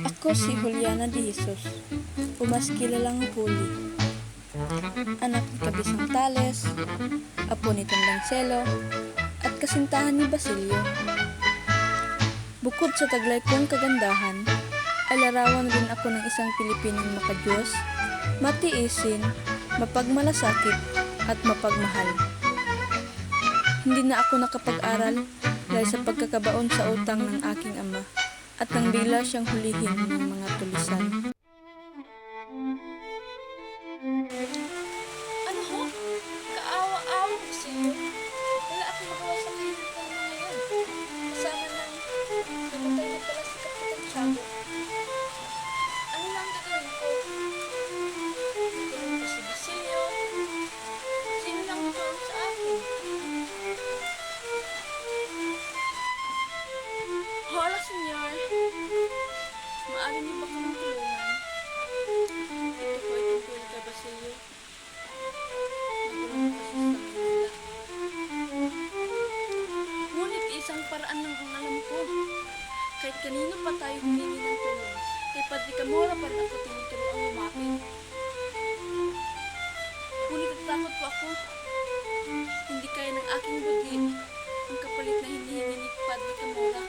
Ako si Juliana de Jesus, o mas kilalang Huli, anak ni Kabisang Tales, apo ni Tandang Selo, at kasintahan ni Basilio. Bukod sa taglay kong kagandahan, ay larawan rin ako ng isang Pilipinong makadiyos, matiisin, mapagmalasakit, at mapagmahal. Hindi na ako nakapag-aral dahil sa pagkakabaon sa utang ng aking ama at nang bigla siyang hulihin ng mga tulisan. Ano ho? Kaawa-awa ko sa'yo. Wala akong magawa sa kahilingan mo ngayon. Kasama ng namatay na pala si Kapitan Tiago. Ano na ang gagawin ko? Gagawin ko si Basilio. Sino lang tutulong sa akin? Hola, senyor. Maaari niyo ba kaming tulungan? Ito po ay tungkol kay Basilio. Nagulong kasi sa Manila. Ngunit isang paraan lang ang alam ko. Kahit kanino pa tayo humingi ng tulong, kay Padre Camora pa rin ako tinuturoang lumapit. Ngunit natatakot po ako. Hindi kaya ng aking budi ang kapalit na hinihingi ni Padre Camora.